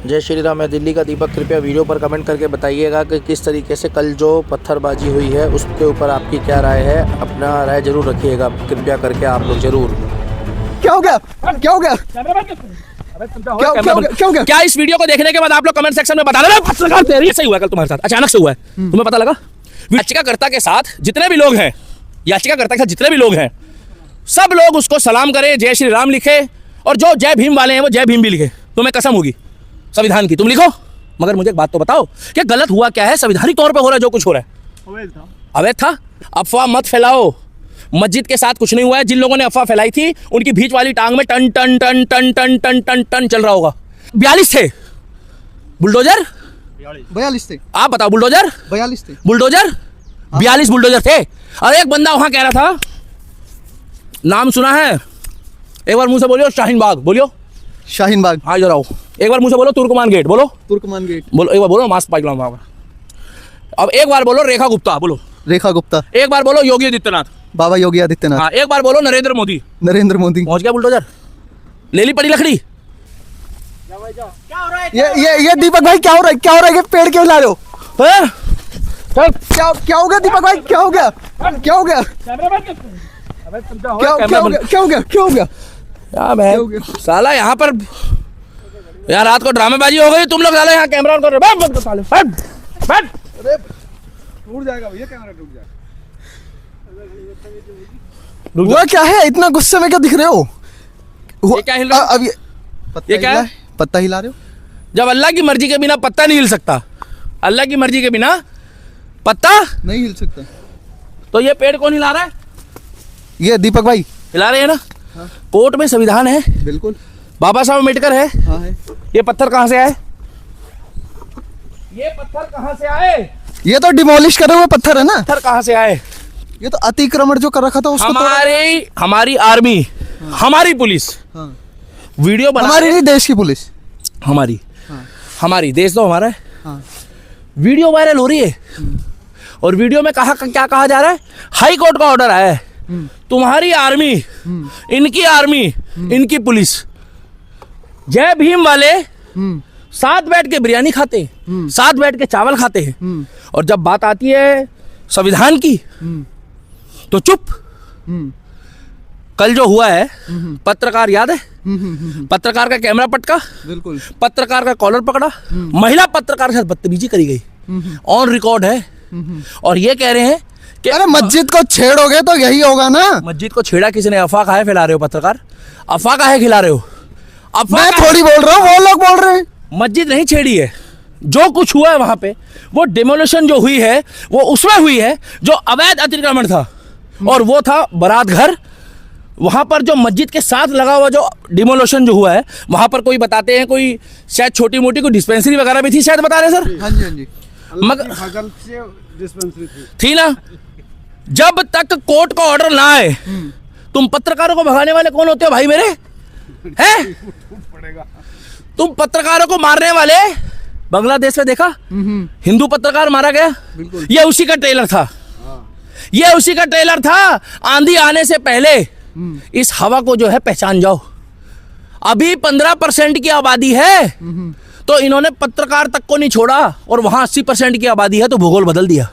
जय श्री राम। मैं दिल्ली का दीपक। कृपया वीडियो पर कमेंट करके बताइएगा कि किस तरीके से कल जो पत्थरबाजी हुई है उसके ऊपर आपकी क्या राय है। अपना राय जरूर रखिएगा कृपया करके आप लोग जरूर। क्या हो गया? क्या हो गया? क्या इस वीडियो को देखने के बाद आप लोग कमेंट सेक्शन में बता देना ऐसा ही हुआ कल तुम्हारे साथ, अचानक से हुआ है, तुम्हें पता लगा? याचिकाकर्ता के साथ जितने भी लोग हैं, याचिकाकर्ता के साथ जितने भी लोग हैं, सब लोग उसको सलाम करें, जय श्री राम लिखे, और जो जय भीम वाले हैं वो जय भीम भी लिखे। तुम्हें कसम होगी संविधान की, तुम लिखो। मगर मुझे एक बात तो बताओ कि गलत हुआ क्या है? संवैधानिक तौर पे हो रहा है जो कुछ हो रहा है, अवैध था। अफवाह मत फैलाओ, मस्जिद के साथ कुछ नहीं हुआ है। जिन लोगों ने अफवाह फैलाई थी उनकी बीच वाली टांग में टन टन टन टन टन टन टन टन चल रहा होगा। 42 थे बुलडोजर, 42 थे। आप बताओ, बुलडोजर 42 थे, बुलडोजर 42 बुलडोजर थे। और एक बंदा वहां कह रहा था, नाम सुना है? एक बार मुंह से बोलियो, शाहीन बाग बोलियो। शाहीन बाग। हाँ जरा एक बार मुंह से बोलो, तुर्कमान गेट बोलो। तुर्कमान गेट बोलो, एक बार बोलो, मास्क पाइक लाऊंगा। अब एक बार बोलो रेखा गुप्ता बोलो। रेखा गुप्ता। एक बार बोलो योगी आदित्यनाथ। बाबा योगी आदित्यनाथ। हाँ एक बार बोलो नरेंद्र मोदी। नरेंद्र मोदी। पहुंच गया बुलडोजर, ले ली पड़ी लकड़ी। ये दीपक भाई क्या हो रहा है? क्या हो रहा है? पेड़ क्यों ला रहे हो? क्या हो गया दीपक भाई? क्या हो गया? क्या हो गया? क्या हो गया? यार मैं साला यहाँ पर यार रात को ड्रामेबाजी हो गई। तुम लोग साला यहाँ कैमरा ऑन कर रहे हो। टूट जाएगा भैया, कैमरा टूट जाएगा। वो क्या है? इतना गुस्से में क्या दिख रहे हो? ये क्या हिल रहा है? अब ये क्या है? पत्ता हिला रहे हो? जब अल्लाह की मर्जी के बिना पत्ता नहीं हिल सकता, अल्लाह की मर्जी के बिना पत्ता नहीं हिल सकता, तो ये पेड़ कौन हिला रहा है? ये दीपक भाई हिला रहे हैं ना। हाँ। कोर्ट में संविधान है, बिल्कुल। बाबा साहब अम्बेडकर है। हाँ है। ये पत्थर कहाँ से आए? ये पत्थर कहाँ से आए? ये तो डिमोलिश करे हुए पत्थर है ना। पत्थर कहाँ से आए? ये तो अतिक्रमण जो कर रखा था उसको हमारी आर्मी, हाँ। हमारी पुलिस, हाँ। वीडियो बना, हमारी नहीं, देश की पुलिस, हमारी, हाँ। हमारी देश तो हमारा है, हाँ। वीडियो वायरल हो रही है, और वीडियो में क्या कहा जा रहा है? हाई कोर्ट का ऑर्डर आया है, तुम्हारी आर्मी, इनकी आर्मी, इनकी पुलिस, जय भीम वाले साथ बैठ के बिरयानी खाते हैं, साथ बैठ के चावल खाते हैं, और जब बात आती है संविधान की तो चुप। कल जो हुआ है, पत्रकार याद है? पत्रकार का कैमरा पटका, बिल्कुल, पत्रकार का कॉलर पकड़ा, महिला पत्रकार के साथ बदतमीजी करी गई, ऑन रिकॉर्ड है। और ये कह रहे हैं कि अरे मस्जिद को छेड़ोगे तो यही होगा ना। मस्जिद को छेड़ा किसी ने? अफवाह काहे फैला रहे हो पत्रकार? अफवाह काहे खिला रहे हो? मैं थोड़ी बोल रहा हूँ, वो लोग बोल रहे हैं। मस्जिद नहीं छेड़ी है, जो कुछ हुआ है वहां पे, वो डिमोलिशन जो हुई है वो उसमें हुई है जो अवैध अतिक्रमण था, और वो था बारात घर। वहां पर जो मस्जिद के साथ लगा हुआ जो डिमोलिशन जो हुआ है, वहां पर कोई बताते हैं कोई शायद छोटी मोटी कोई डिस्पेंसरी वगैरह भी थी, शायद बता रहे सर। हाँ जी, हाँ जी। मगर डिस्पेंसरी थी ना। जब तक कोर्ट का ऑर्डर ना आए, तुम पत्रकारों को भगाने वाले कौन होते हो भाई मेरे? हैं? तुम पत्रकारों को मारने वाले, बांग्लादेश में देखा हिंदू पत्रकार मारा गया, ये उसी का ट्रेलर था, ये उसी का ट्रेलर था। आंधी आने से पहले इस हवा को जो है पहचान जाओ। अभी 15% की आबादी है, तो इन्होंने पत्रकार तक को नहीं छोड़ा, और वहां 80% की आबादी है, तो भूगोल बदल दिया।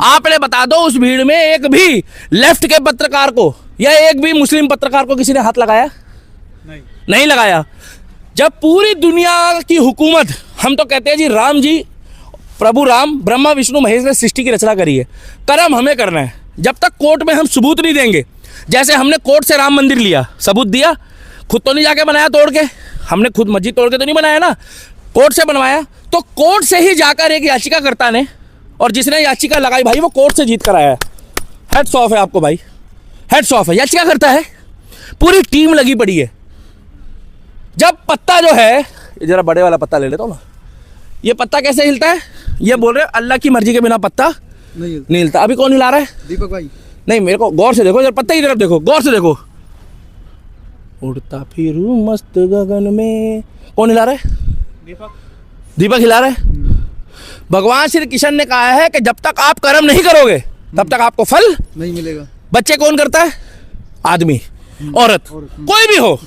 आपने बता दो उस भीड़ में एक भी लेफ्ट के पत्रकार को या एक भी मुस्लिम पत्रकार को किसी ने हाथ लगाया? नहीं लगाया। जब पूरी दुनिया की हुकूमत, हम तो कहते हैं जी राम जी, प्रभु राम, ब्रह्मा विष्णु महेश ने सृष्टि की रचना करी है, कर्म हमें करना है। जब तक कोर्ट में हम सबूत नहीं देंगे, जैसे हमने कोर्ट से राम मंदिर लिया, सबूत दिया, खुद तो नहीं जाके बनाया तोड़ के, हमने खुद मस्जिद तोड़ के तो नहीं बनाया ना, कोर्ट से बनवाया। तो कोर्ट से ही जाकर एक याचिकाकर्ता ने, और जिसने याचिका लगाई भाई वो कोर्ट से जीत कर आया है। हेड्स ऑफ है आपको भाई, हेड्स ऑफ है। याचिकाकर्ता है, पूरी टीम लगी पड़ी है। जब पत्ता जो है, जरा बड़े वाला पत्ता ले लेता हूँ ना, ये पत्ता कैसे हिलता है? ये बोल रहे अल्लाह की मर्जी के बिना पत्ता नहीं हिलता। अभी कौन हिला रहा है? दीपक भाई। नहीं, मेरे को गौर से देखो, जरा पत्ते की तरफ देखो, गौर से देखो। उड़ता फिरूं मस्त गगन में, कौन हिला रहा है? दीपक हिला रहा है। भगवान श्री कृष्ण ने कहा है कि जब तक आप कर्म नहीं करोगे तब तक आपको फल नहीं मिलेगा। बच्चे कौन करता है? आदमी, औरत, कोई भी हो,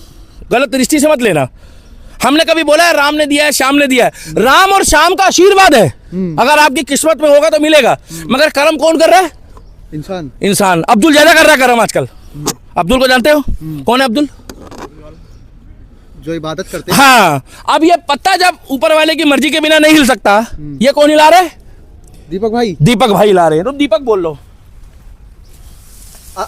गलत दृष्टि से मत लेना। हमने कभी बोला है राम ने दिया है, श्याम ने दिया है? राम और श्याम का आशीर्वाद है, अगर आपकी किस्मत में होगा तो मिलेगा। मगर कर्म कौन कर रहा है? इंसान। इंसान। अब्दुल ज्यादा कर रहा है कर्म आजकल। अब्दुल को जानते हो? कौन है अब्दुल? जो इबादत करते हैं। हाँ, अब ये पत्ता जब ऊपर वाले की मर्जी के बिना नहीं हिल सकता, ये कौन हिला रहा है? दीपक भाई। दीपक भाई हिला रहे हैं। तो दीपक बोल लो।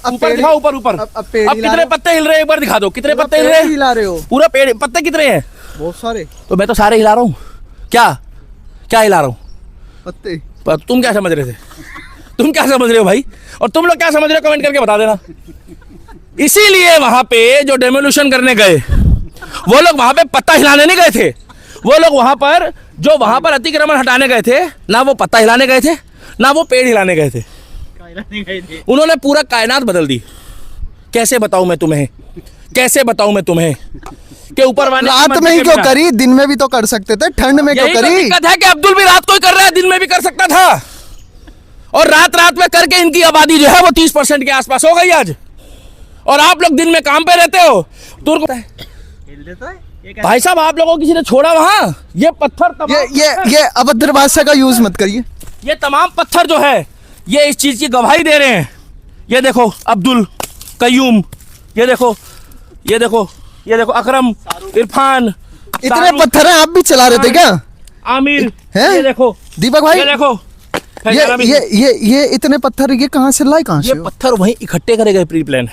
ऊपर दिखाओ, ऊपर ऊपर। अब पेड़ अब कितने पत्ते हिल रहे हैं एक बार दिखा दो, कितने पत्ते हिल रहे हैं? हिला रहे हो पूरा पेड़। पत्ते कितने हैं? बहुत सारे। तो मैं तो सारे हिला रहा हूँ। क्या क्या हिला रहा हूँ? पत्ते। पर तुम क्या समझ रहे थे? तुम क्या समझ रहे हो भाई? और तुम लोग क्या समझ रहे हो कमेंट करके बता देना। इसीलिए वहां पे जो डेमोल्यूशन करने गए वो लोग वहां पे पत्ता हिलाने नहीं गए थे। वो लोग वहां पर अतिक्रमण हटाने गए थे, ना वो पत्ता हिलाने गए थे, ना वो पेड़ हिलाने गए थे। उन्होंने पूरा कायनात बदल दी। कैसे बताऊं मैं तुम्हें, कैसे बताऊं मैं तुम्हें कि ऊपर वाले रात में ही क्यों करी? दिन में भी तो कर सकते थे, ठंड में क्यों यही तो करी? दिक्कत है कि अब्दुल भी रात को ही कर रहा है, दिन में भी कर सकता था। और रात रात में करके इनकी आबादी जो है वो 30% के आसपास हो गई आज। और आप लोग दिन में काम पे रहते हो। तुर्क भाई साहब, आप लोगों को किसी ने छोड़ा वहां? ये पत्थर तमाम ये अभद्र भाषा का यूज मत करिए। ये तमाम पत्थर जो है ये इस चीज की गवाही दे रहे हैं। ये देखो अब्दुल, कयूम, ये देखो, ये देखो, ये देखो अकरम, इरफान, इतने पत्थर हैं, आप भी चला रहे थे क्या? आमिर, हैं? ये देखो दीपक भाई, ये देखो। ये इतने पत्थर ये कहाँ से लाए? कहाँ से? ये पत्थर वहीं इकट्ठे करे गए प्री प्लान।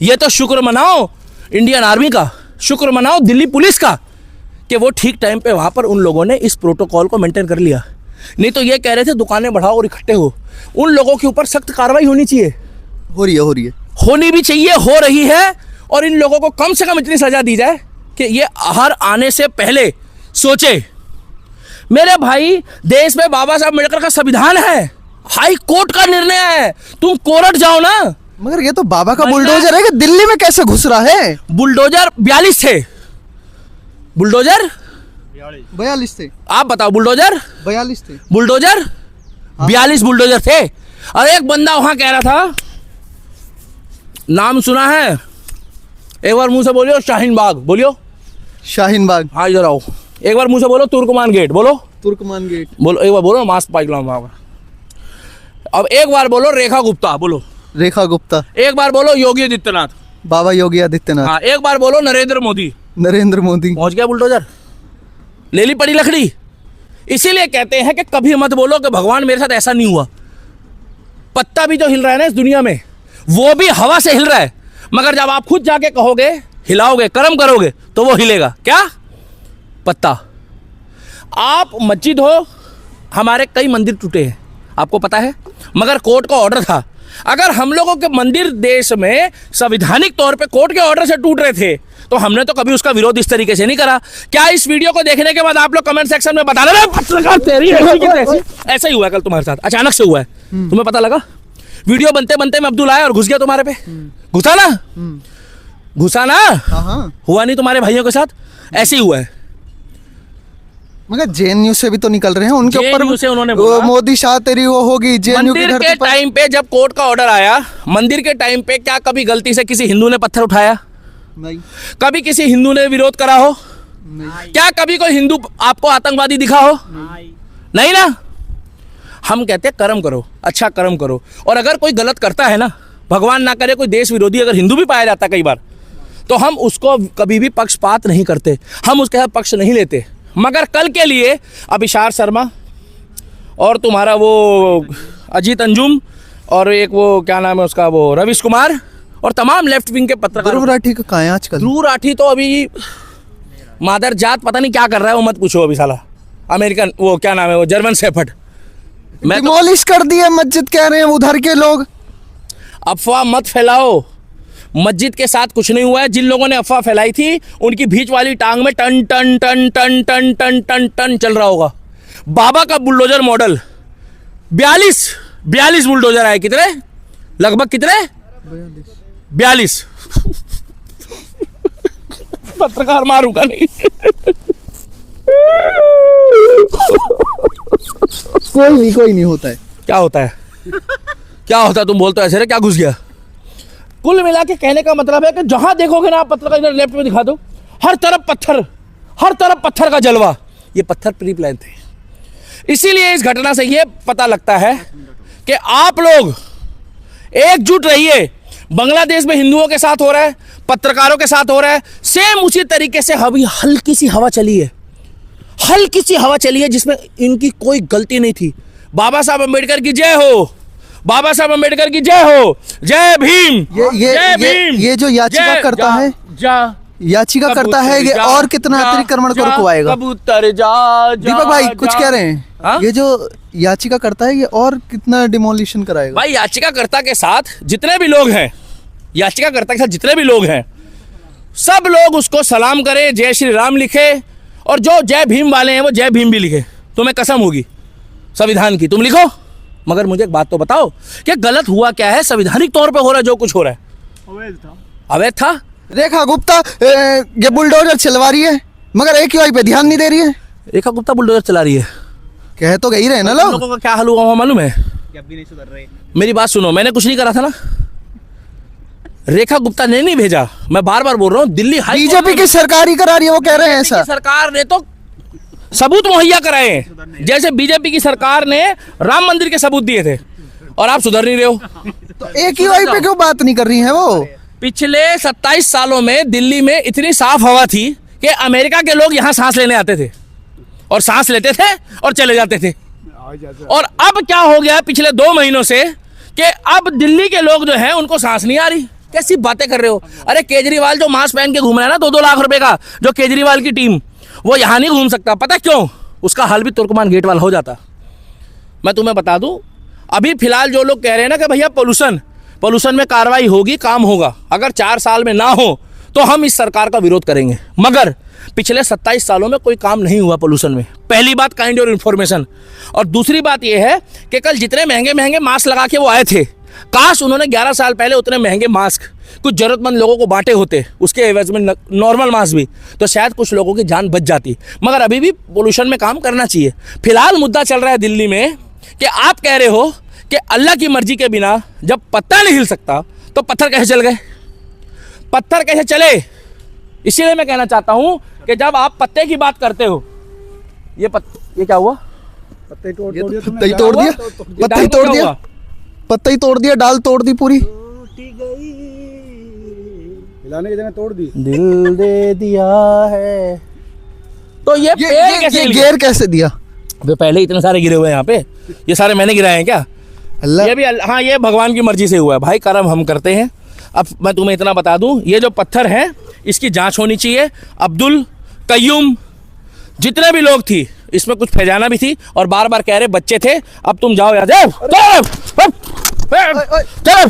ये तो शुक्र मनाओ इंडियन आर्मी का, शुक्र मनाओ दिल्ली पुलिस का कि वो ठीक टाइम पे वहां पर उन लोगों ने इस प्रोटोकॉल को मेंटेन कर लिया। नहीं तो ये कह रहे थे दुकानें बढ़ाओ और इकट्ठे हो। उन लोगों के ऊपर सख्त कार्रवाई होनी चाहिए। हो रही है, होनी भी चाहिए, हो रही है। और इन लोगों को कम से कम इतनी सजा दी जाए कि ये हर आने से पहले सोचे। मेरे भाई, देश में बाबा साहब अम्बेडकर का संविधान है, हाई कोर्ट का निर्णय है, तुम कोर्ट जाओ ना। मगर ये तो बाबा का बुलडोजर है कि दिल्ली में कैसे घुस रहा है? बुलडोजर 42 थे। बुलडोजर 42 थे। आप बताओ, बुलडोजर 42 थे। बुलडोजर 42 बुलडोजर थे। और एक बंदा वहां कह रहा था, नाम सुना है? एक बार मुंह से बोलियो शाहीन बाग, बोलियो शाहीन बाग। हाँ इधर आओ। एक बार मुंह से बोलो तुर्कमान गेट, बोलो तुर्कमान गेट। बोलो एक बार, बोलो मास्क पाइकलाम। अब एक बार बोलो रेखा गुप्ता, बोलो रेखा गुप्ता। एक बार बोलो योगी आदित्यनाथ, बाबा योगी आदित्यनाथ। हाँ एक बार बोलो नरेंद्र मोदी। नरेंद्र मोदी। पहुंच गया बुलडोजर, ले ली पड़ी लकड़ी। इसीलिए कहते हैं कि कभी मत बोलो कि भगवान मेरे साथ ऐसा नहीं हुआ। पत्ता भी जो हिल रहा है ना इस दुनिया में, वो भी हवा से हिल रहा है। मगर जब आप खुद जाके कहोगे, हिलाओगे, कर्म करोगे, तो वो हिलेगा। क्या? पत्ता। आप मस्जिद हो, हमारे कई मंदिर टूटे हैं, आपको पता है, मगर कोर्ट का ऑर्डर था। अगर हम लोगों के मंदिर देश में संवैधानिक तौर पे कोर्ट के ऑर्डर से टूट रहे थे तो हमने तो कभी उसका विरोध इस तरीके से नहीं करा। क्या इस वीडियो को देखने के बाद आप लोग कमेंट सेक्शन में बता रहे पत्रकार तेरी ऐसा ही हुआ है? कल तुम्हारे साथ अचानक से हुआ है, तुम्हें पता लगा? वीडियो बनते बनते में अब्दुल आया और घुस गया तुम्हारे पे। घुसा ना? घुसा ना? हुआ नहीं तुम्हारे भाइयों के साथ? ऐसे ही हुआ है। मगर जेएनयू से भी तो निकल रहे हैं, उनके ऊपर से उन्होंने मोदी शाह तेरी वो होगी। जेएनयू मंदिर के टाइम पे जब कोर्ट का ऑर्डर आया, मंदिर के टाइम पे क्या कभी गलती से किसी हिंदू ने पत्थर उठाया? नहीं। कभी किसी हिंदू ने विरोध करा हो? नहीं। क्या कभी कोई हिंदू आपको आतंकवादी दिखा हो? नहीं ना। हम कहते हैं कर्म करो, अच्छा कर्म करो। और अगर कोई गलत करता है ना, भगवान ना करे कोई देश विरोधी अगर हिंदू भी पाया जाता कई बार, तो हम उसको कभी भी पक्षपात नहीं करते, हम उसके पक्ष नहीं लेते। मगर कल के लिए अभिषार शर्मा और तुम्हारा वो अजीत अंजुम और एक वो क्या नाम है उसका, वो रविश कुमार और तमाम लेफ्ट विंग के पत्रकार। ध्रुव राठी का कहाँ है आजकल? ध्रुव राठी तो अभी मादर जात पता नहीं क्या कर रहा है, वो मत पूछो अभी। साला अमेरिकन वो क्या नाम है, वो जर्मन शेफर्ड। मैं डिमोलिश कर दिया मस्जिद, कह रहे हैं उधर के लोग। अफवाह मत फैलाओ, मस्जिद के साथ कुछ नहीं हुआ है। जिन लोगों ने अफवाह फैलाई थी उनकी बीच वाली टांग में टन टन टन टन टन टन टन टन चल रहा होगा। बाबा का बुलडोजर मॉडल 42 बुलडोजर आए। कितने? लगभग कितने? 42। पत्रकार मारूंगा नहीं। कोई नहीं होता है। क्या होता है? क्या होता है? तुम बोलते हो ऐसे रे, क्या घुस गया? कुल मिला के कहने का मतलब है कि जहां देखोगे ना आप, पत्रकार इधर लेफ्ट में दिखा दो, हर तरफ पत्थर, हर तरफ पत्थर का जलवा, ये पत्थर प्री प्लान थे। इसीलिए इस घटना से ये पता लगता है कि आप लोग एकजुट रहिए। बांग्लादेश में हिंदुओं के साथ हो रहा है, पत्रकारों के साथ हो रहा है, सेम उसी तरीके से अभी हल्की सी हवा चली है, हल्की सी हवा चली है जिसमें इनकी कोई गलती नहीं थी। बाबा साहब अम्बेडकर की जय हो, बाबा साहब अम्बेडकर की जय हो, जय भीम, जय भीम। ये जो याचिका करता है, याचिका करता है कि और कितना अतिक्रमण को रुकवाएगा? कबूतर जा, दीपक भाई कुछ कह रहे हैं? हाँ? ये जो याचिका करता है ये और कितना डिमोलिशन कराएगा? भाई याचिकाकर्ता के साथ जितने भी लोग हैं, याचिकाकर्ता के साथ जितने भी लोग हैं, सब लोग उसको सलाम करें, जय श्री राम लिखे, और जो जय भीम वाले हैं वो जय भीम भी लिखे। तुम्हें कसम होगी संविधान की, तुम लिखो। मगर मुझे एक बात तो बताओ कि गलत हुआ क्या है? संवैधानिक तौर पे हो रहा है जो कुछ हो रहा है, अवैध था। रेखा गुप्ता ये बुलडोजर चलवा रही है मगर AQI पे ध्यान नहीं दे रही है। रेखा गुप्ता बुलडोजर चला रही है, कह तो गई रहे ना लोग। लोगों का क्या हाल हुआ मालूम है? भी नहीं सुधर रहे। मेरी बात सुनो, मैंने कुछ नहीं करा था ना, रेखा गुप्ता ने नहीं भेजा। मैं बार बार बोल रहा हूँ, दिल्ली बीजेपी की सरकार ही करा रही है, वो कह रहे हैं ऐसा। सरकार ने तो सबूत मुहैया कराए हैं, जैसे बीजेपी की सरकार ने राम मंदिर के सबूत दिए थे, और आप सुधर नहीं रहे हो। तो AQI पे क्यों बात नहीं कर रही है वो? पिछले 27 सालों में दिल्ली में इतनी साफ हवा थी कि अमेरिका के लोग यहाँ सांस लेने आते थे, और सांस लेते थे और चले जाते थे। और अब क्या हो गया पिछले 2 महीनों से कि अब दिल्ली के लोग जो हैं उनको सांस नहीं आ रही। कैसी बातें कर रहे हो? अरे केजरीवाल जो मास्क पहन के घूम रहा है ना 2-2 लाख रुपए का, जो केजरीवाल की टीम, वो यहाँ नहीं घूम सकता। पता क्यों? उसका हाल भी तुर्कमान गेट वाला हो जाता। मैं तुम्हें बता दूं, अभी फिलहाल जो लोग कह रहे हैं ना कि भैया पोल्यूशन में कार्रवाई होगी, काम होगा, अगर 4 साल में ना हो तो हम इस सरकार का विरोध करेंगे। मगर पिछले 27 सालों में कोई काम नहीं हुआ पोल्यूशन में। पहली बात काइंड और इन्फॉर्मेशन, और दूसरी बात यह है कि कल जितने महंगे महंगे मास्क लगा के वो आए थे, काश उन्होंने 11 साल पहले उतने महंगे मास्क कुछ जरूरतमंद लोगों को बांटे होते, उसके एवज में नॉर्मल मास्क भी, तो शायद कुछ लोगों की जान बच जाती। मगर अभी भी पोल्यूशन में काम करना चाहिए। फिलहाल मुद्दा चल रहा है दिल्ली में कि आप कह रहे हो कि अल्लाह की मर्जी के बिना जब पत्ता नहीं हिल सकता तो पत्थर कैसे चल गए? पत्थर कैसे चले? इसीलिए मैं कहना चाहता हूं कि जब आप पत्ते की बात करते हो, ये क्या हुआ? पत्ता ही तोड़ दिया, डाल तोड़ दी पूरी, हिलाने की जगह तोड़ दी, दिल दे दिया है। तो ये पेड़ कैसे गिर कैसे दिया? पहले इतने सारे गिरे हुए हैं यहाँ पे, ये सारे मैंने गिराए हैं क्या? अल्लाह, ये भी हाँ, ये भगवान की मर्जी से हुआ है भाई, कर्म हम करते हैं। अब मैं तुम्हें इतना बता दूं, ये जो पत्थर है इसकी जांच होनी चाहिए। अब्दुल कयूम, जितने भी लोग थी, इसमें कुछ फैजाना भी थी, और बार बार कह रहे बच्चे थे। अब तुम जाओ यार, चलो